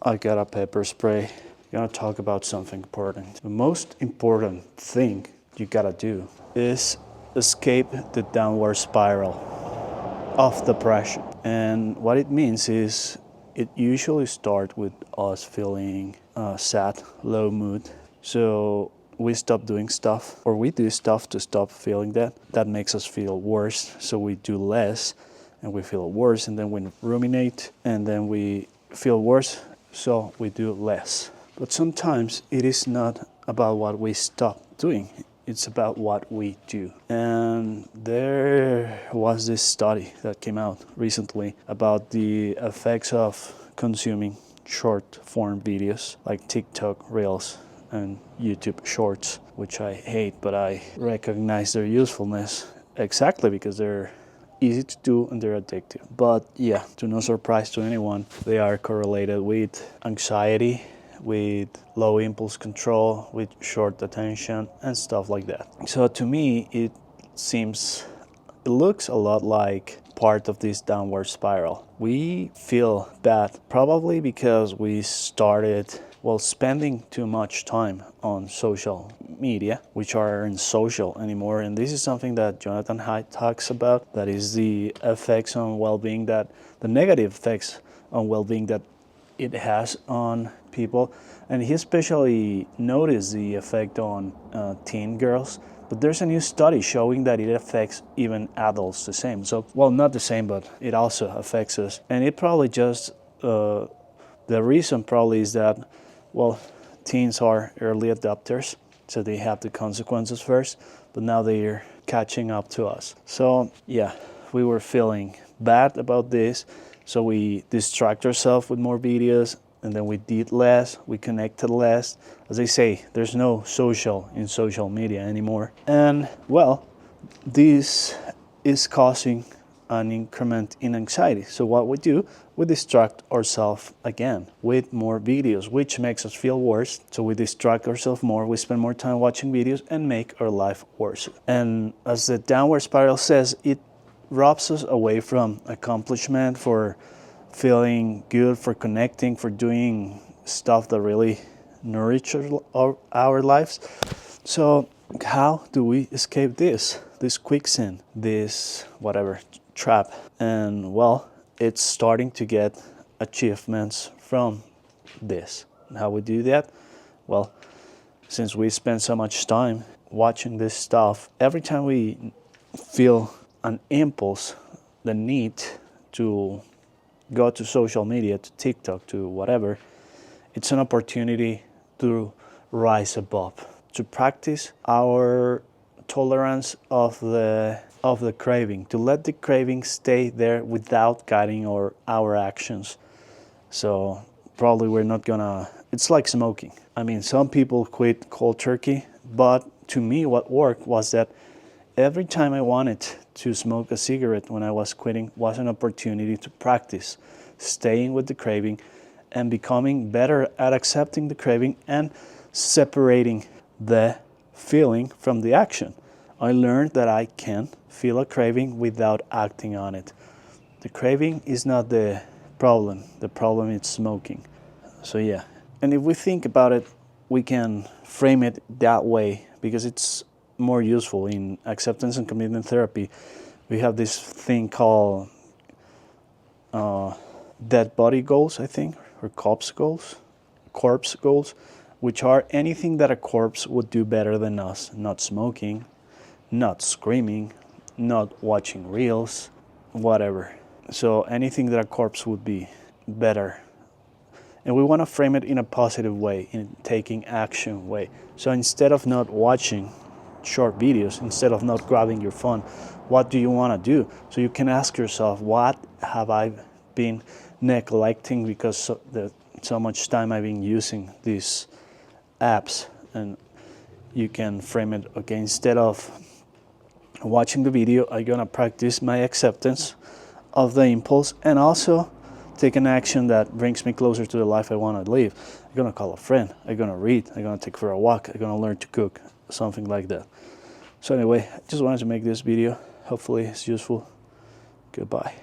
I got a pepper spray. I'm gonna talk about something important. The most important thing you gotta do is escape the downward spiral of depression. And what it means is it usually starts with us feeling sad, low mood. So we stop doing stuff, or we do stuff to stop feeling that. That makes us feel worse, so we do less and we feel worse, and then we ruminate, and then we feel worse, so we do less. But sometimes it is not about what we stop doing, it's about what we do. And there was this study that came out recently about the effects of consuming short form videos like TikTok Reels and YouTube Shorts, which I hate, but I recognize their usefulness exactly because they're easy to do and they're addictive. But yeah, to no surprise to anyone, they are correlated with anxiety, with low impulse control, with short attention and stuff like that. So to me, it looks a lot like part of this downward spiral. We feel bad probably because we started spending too much time on social media, which aren't social anymore. And this is something that Jonathan Haidt talks about, that is the effects on well-being, that the negative effects on well-being that it has on people. And he especially noticed the effect on teen girls. But there's a new study showing that it affects even adults the same. So, well, not the same, but it also affects us. And it probably just, the reason probably is that, well, teens are early adopters, so they have the consequences first, but now they're catching up to us. So yeah, we were feeling bad about this, so we distract ourselves with more videos, and then we did less, we connected less. As they say, there's no social in social media anymore. And well, this is causing an increment in anxiety. So what we do, we distract ourselves again with more videos, which makes us feel worse. So we distract ourselves more, we spend more time watching videos and make our life worse. And as the downward spiral says, it robs us away from accomplishment, for feeling good, for connecting, for doing stuff that really nourishes our lives. So how do we escape this quicksand, this whatever trap? And well, it's starting to get achievements from this. And how we do that? Well, since we spend so much time watching this stuff, every time we feel an impulse, the need to go to social media, to TikTok, to whatever, it's an opportunity to rise above, to practice our tolerance of the craving, to let the craving stay there without guiding our actions. So probably we're not gonna, it's like smoking. I mean, some people quit cold turkey, but to me what worked was that every time I wanted to smoke a cigarette when I was quitting was an opportunity to practice staying with the craving and becoming better at accepting the craving and separating the feeling from the action. I learned that I can feel a craving without acting on it. The craving is not the problem is smoking. So yeah, and if we think about it, we can frame it that way because it's more useful. In acceptance and commitment therapy, we have this thing called dead body goals, I think, or corpse goals, which are anything that a corpse would do better than us. Not smoking, not screaming, not watching reels, whatever. So anything that a corpse would be better. And we want to frame it in a positive way, in taking action way. So instead of not watching short videos, instead of not grabbing your phone, what do you want to do? So you can ask yourself, what have I been neglecting because so much time I've been using these apps? And you can frame it, okay, instead of watching the video, I'm gonna practice my acceptance of the impulse and also take an action that brings me closer to the life I want to live. I'm gonna call a friend, I'm gonna read, I'm gonna take for a walk, I'm gonna learn to cook, something like that. So anyway, I just wanted to make this video. Hopefully it's useful. Goodbye.